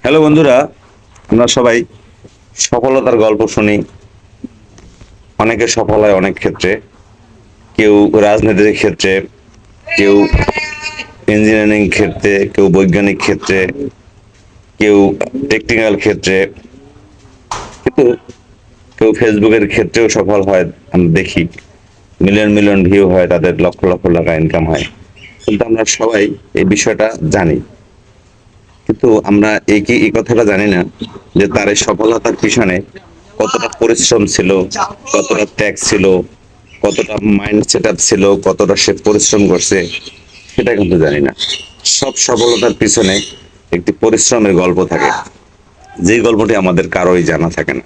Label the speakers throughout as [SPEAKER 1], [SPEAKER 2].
[SPEAKER 1] Hello বন্ধুরা, আমরা সবাই সফলতার গল্প শুনি। অনেকে সফল হয় অনেক ক্ষেত্রে, কেউ রাজনীতির ক্ষেত্রে, কেউ ইঞ্জিনিয়ারিং ক্ষেত্রে, কেউ বৈজ্ঞানিক ক্ষেত্রে, কেউ টেকনিক্যাল ক্ষেত্রে, কিন্তু কেউ ফেসবুকের ক্ষেত্রেও সফল হয়। আমরা দেখি মিলিয়ন মিলিয়ন ভিউ হয়, তাদের লক্ষ লক্ষ টাকা ইনকাম হয়। কিন্তু আমরা সবাই এই বিষয়টা জানি, কিন্তু আমরা এই কথাটা জানি না যে তার এই সফলতার পিছনে কতটা পরিশ্রম ছিল, কতটা ত্যাগ ছিল, কতটা মাইন্ড সেট আপ ছিল, কতটা সে পরিশ্রম করছে, সেটা কিন্তু জানি না। সব সফলতার পিছনে একটি পরিশ্রমের গল্প থাকে, যে গল্পটি আমাদের কারোই জানা থাকে না।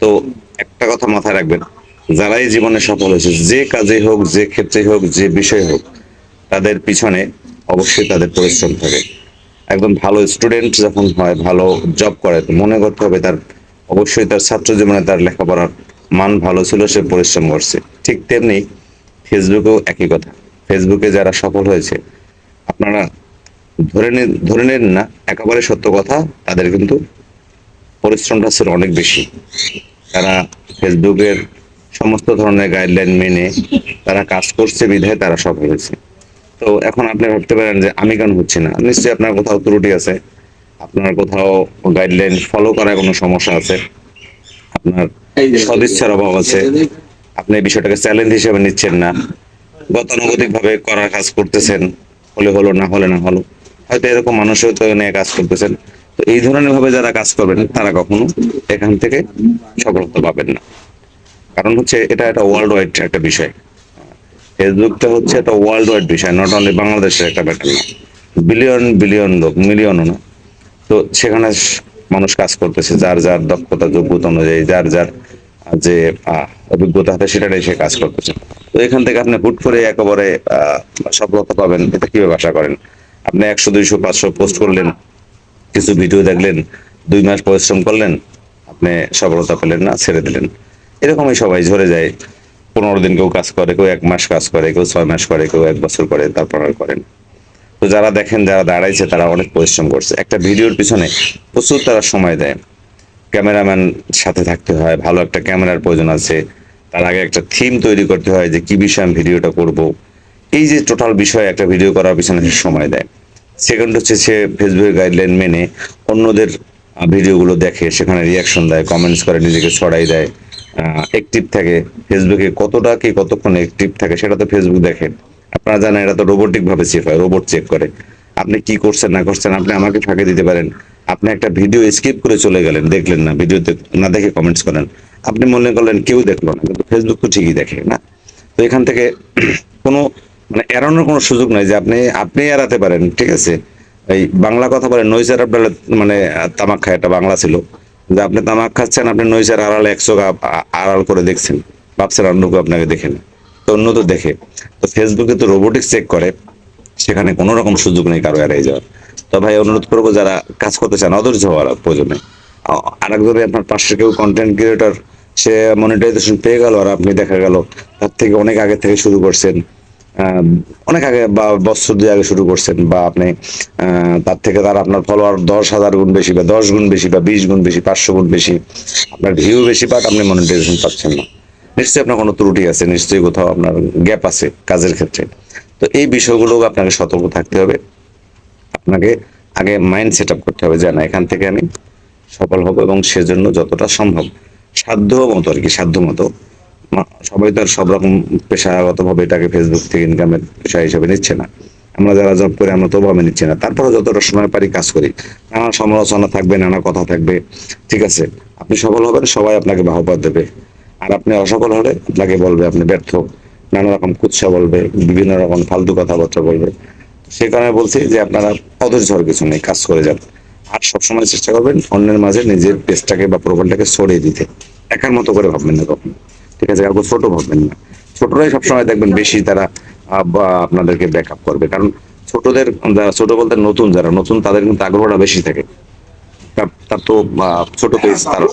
[SPEAKER 1] তো একটা কথা মাথায় রাখবেন, যারাই জীবনে সফল হয়েছে, যে কাজে হোক, যে ক্ষেত্রে হোক, যে বিষয় হোক, তাদের পিছনে অবশ্যই তাদের পরিশ্রম থাকে। একদম ভালো স্টুডেন্ট যখন হয়, ভালো জব করে, তো মনে করতে হবে তার অবশ্যই তার ছাত্র জীবনে তার লেখাপড়ার মান ভালো ছিল, সে পরিশ্রম করছে। ঠিক তেমনি ফেসবুকেও একই কথা। ফেসবুকে যারা সফল হয়েছে, আপনারা ধরে নিন না, একেবারে সত্য কথা, তাদের কিন্তু পরিশ্রমটা ছিল অনেক বেশি। তারা ফেসবুকের সমস্ত ধরনের গাইডলাইন মেনে তারা কাজ করছে, বিধায় তারা সফল হয়েছে। তো এখন আপনি ভাবতে পারেন যে আমি কেন হচ্ছি না। নিশ্চয়ই আপনার কোথাও ত্রুটি আছে, আপনার কোথাও গাইডলাইন ফলো করার কোনো সমস্যা আছে, আপনার সদিচ্ছার অভাব আছে, আপনি এই বিষয়টাকে চ্যালেঞ্জ হিসেবে নিচ্ছেন না, গতানুগতিক ভাবে করার কাজ করতেছেন, হলে হলো, না হলে না হলো। হয়তো এরকম মানসিকতা নিয়ে কাজ করতেছেন। তো এই ধরনের ভাবে যারা কাজ করবেন, তারা কখনো এখান থেকে সফলতা পাবেন না। কারণ হচ্ছে এটা একটা ওয়ার্ল্ড ওয়াইড একটা বিষয়। ফেসবুকটা হচ্ছে একটা ওয়ার্ল্ড ওয়াইড বিষয়, নট অনলি বাংলাদেশের একটা ব্যাপার না। বিলিয়ন বিলিয়ন লোক, মিলিয়নও না। তো সেখানে মানুষ কাজ করতেছে যার যার দক্ষতা যোগ্যতা অনুযায়ী, যার যার যে অভিজ্ঞতা হাতে সেটাই সে কাজ করতেছে। তো এখান থেকে আপনি হুট করে একেবারে সফলতা পাবেন, এটা কিভাবে আশা করেন? আপনি 100 200 500 পোস্ট করলেন, কিছু ভিডিও দেখলেন, 2 মাস পরিশ্রম করলেন, আপনি সফলতা পেলেন না, ছেড়ে দিলেন। এরকমই সবাই ঝরে যায়। 15 দিন কেউ কাজ করে, কেউ 1 মাস কাজ করে, কেউ 6 মাস করে, কেউ 1 বছর করে, তারপর আর করেন। তো যারা দেখেন, যারা দাঁড়াইছে, তারা অনেক পরিশ্রম করছে। একটা ভিডিওর পিছনে প্রচুর তারা সময় দেয়। ক্যামেরাম্যান সাথে থাকতে হয়, ভালো একটা ক্যামেরার প্রয়োজন আছে। তার আগে একটা থিম তৈরি করতে হয় যে কি বিষয়ে আমি ভিডিওটা করব। এই যে টোটাল বিষয় একটা ভিডিও করার পিছনে সে সময় দেয়। সেকেন্ড হচ্ছে সে ফেসবুকের গাইডলাইন মেনে অন্যদের ভিডিওগুলো দেখে, সেখানে রিয়াকশন দেয়, কমেন্টস করে, নিজেকে ছড়াই দেয়, অ্যাক্টিভ থাকে। ফেসবুকে কতটা কি কতক্ষণ অ্যাক্টিভ থাকে সেটা তো ফেসবুক দেখে। আপনারা জানেন এটা তো রোবোটিক ভাবে চেক হয়, রোবট চেক করে আপনি কি করছেন না করছেন। আপনি আমাকে ফাঁকি দিতে পারেন, আপনি একটা ভিডিও স্কিপ করে চলে গেলেন, দেখলেন না, ভিডিওতে না দেখে কমেন্টস করেন, আপনি মনে করলেন কেউ দেখলো না, কিন্তু ফেসবুক তো ঠিকই দেখে না। তো এখান থেকে কোনো মানে এড়ানোর কোনো সুযোগ নাই যে আপনি আপনি এড়াতে পারেন, ঠিক আছে। এই বাংলা কথা বলে নইসার আপনার মানে তামাক খায়, একটা বাংলা ছিল যে আপনি তামাক খাচ্ছেন, আপনি নইসার আড়ালে 100 আড়াল করে দেখছেন, ভাবছেন অন্য কেউ আপনাকে দেখেন, তো অন্য তো দেখে। তো ফেসবুকে তো রোবোটিক্স চেক করে, সেখানে কোনো রকম সুযোগ নেই কারো এড়িয়ে যাওয়ার। তো ভাই অনুরোধ করবো, যারা কাজ করতে চান অধৈর্য হওয়ার প্রয়োজনে। আরেকজনে আপনার পাশে কেউ কন্টেন্ট ক্রিয়েটর, সে মনিটাইজেশন পেয়ে গেল, আর আপনি দেখা গেল তার থেকে অনেক আগে থেকে শুরু করছেন, অনেক আগে বা বছর 2 আগে শুরু করছেন, বা আপনি তার থেকে তার আপনার ফলোয়ার 10,000 গুণ বেশি, বা 10 গুণ বেশি, বা 20 গুণ বেশি, 500 গুণ বেশি, আপনার ভিউ বেশি, বাট আপনি মনিটাইজেশন পাচ্ছেন না। নিশ্চয়ই আপনার কোনো ত্রুটি আছে, নিশ্চয়ই কোথাও আপনার গ্যাপ আছে কাজের ক্ষেত্রে। তো এই বিষয়গুলো আপনাকে সতর্ক থাকতে হবে। আপনাকে আগে মাইন্ড সেট আপ করতে হবে যে না, এখান থেকে আমি সফল হব, এবং সেজন্য যতটা সম্ভব সাধ্য মতো আর কি, সাধ্য মতো। সবাই তো আর সব রকম পেশাগতভাবে এটাকে ফেসবুক থেকে ইনকামের পেশা হিসেবে নিচ্ছে না। আমরা যারা জব করি, আমরা তো ভাবে নিচ্ছি না, তারপরে যতটা সময় পারি কাজ করি। নানা সমালোচনা থাকবে, নানা কথা থাকবে, ঠিক আছে। আপনি সফল হবেন, সবাই আপনাকে বাহবা দেবে। আর আপনি অসফল হলে আপনাকে বলবে আপনি ব্যর্থ, নানা রকম কুৎসা বলবে, বিভিন্ন রকম ফালতু কথাবার্তা বলবে। সে কারণে বলছি যে আপনারা অধৈর্য হওয়ার কিছু নেই, কাজ করে যান। আর সবসময় চেষ্টা করবেন অন্যের মাঝে নিজের পেজটাকে বা প্রোফাইলটাকে ছড়িয়ে দিতে। একার মতো করে ভাববেন না কখনো, ঠিক আছে। কাউকে ছোট ভাববেন না। ছোটরাই সবসময় দেখবেন বেশি তারা বা আপনাদেরকে ব্যাক আপ করবে। কারণ ছোটদের, ছোট বলতে নতুন, যারা নতুন তাদের কিন্তু আগ্রহটা বেশি থাকে। তার তো ছোট পেজ, তার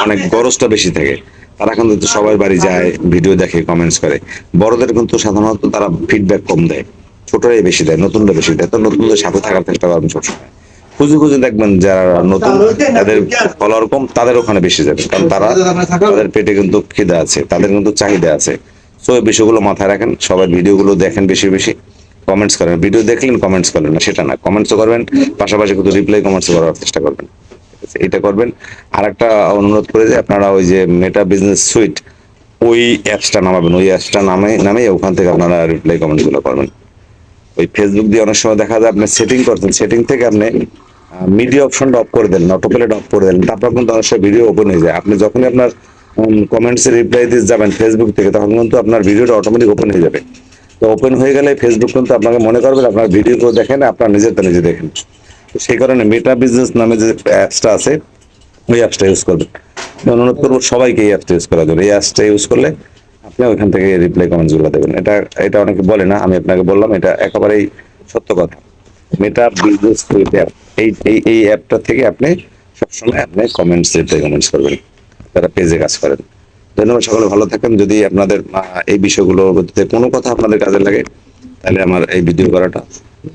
[SPEAKER 1] অনেক গরজটা বেশি থাকে। তারা কিন্তু সবার বাড়ি যায়, ভিডিও দেখে, কমেন্টস করে। বড়দের কিন্তু সাধারণত তারা ফিডব্যাক কম দেয়, ছোটরাই বেশি দেয়, নতুনরা বেশি দেয়। তো নতুনদের সাথে থাকার চেষ্টা করবেন সবসময়। খুঁজে খুঁজে দেখবেন যারা নতুন, তাদের ফলোয়ার কম, তাদের ওখানে বেশি যাবে, কারণ তাদের পেটে কিন্তু খিদা আছে, তাদের কিন্তু চাহিদা আছে। সো এই বিষয়গুলো মাথায় রাখেন, সবার ভিডিওগুলো দেখেন, বেশি বেশি কমেন্টস করেন। ভিডিও দেখলেন কমেন্টস করলেন না সেটা না, কমেন্টসও করবেন, পাশাপাশি কিন্তু রিপ্লাই কমেন্টস করার চেষ্টা করবেন। ঠিক আছে, এটা করবেন। আর একটা অনুরোধ করে যে আপনারা ওই যে মেটা বিজনেস সুইট, ওই অ্যাপসটা নামাবেন, ওই অ্যাপসটা নামে ওখান থেকে আপনারা রিপ্লাই কমেন্টস গুলো করবেন। ওই ফেসবুক দিয়ে অনেক সময় দেখা যায় আপনি সেটিং করছেন, সেটিং থেকে আপনি মিডিয়া অপশনটা অফ করে দেন, অটোপ্লেট অফ করে দেন, তারপর কিন্তু অনেক সময় ভিডিও ওপেন হয়ে যায়। আপনি যখনই আপনার কমেন্টসে রিপ্লাই দিয়ে যাবেন ফেসবুক থেকে, তখন কিন্তু আপনার ভিডিওটা অটোমেটিক ওপেন হয়ে যাবে। তো ওপেন হয়ে গেলে ফেসবুক কিন্তু আপনাকে মনে করবেন আপনার ভিডিও কেউ দেখেন, আপনার নিজেরটা নিজে দেখেন। তো সেই কারণে মেটা বিজনেস নামে যে অ্যাপসটা আছে, ওই অ্যাপসটা ইউজ করবেন। আমি অনুরোধ করবো সবাইকে এই অ্যাপসটা ইউজ করার জন্য। এই অ্যাপসটা ইউজ করলে আপনি ওইখান থেকে রিপ্লাই কমেন্টস গুলো দেবেন। এটা অনেকে বলে না, আমি আপনাকে বললাম, এটা একেবারেই সত্য কথা। মেটা বিজনেস অ্যাপ, এই অ্যাপটা থেকে আপনি সবসময় আপনি কমেন্টস, রিপ্লাই কমেন্টস করবেন যারা পেজে কাজ করেন। ধন্যবাদ, সকলে ভালো থাকেন। যদি আপনাদের এই বিষয়গুলোর মধ্যে কোনো কথা আপনাদের কাজে লাগে, তাহলে আমার এই ভিডিও করাটা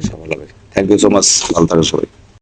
[SPEAKER 1] সফল হবে। থ্যাংক ইউ সো মাচ, ভালো থাকেন সবাই।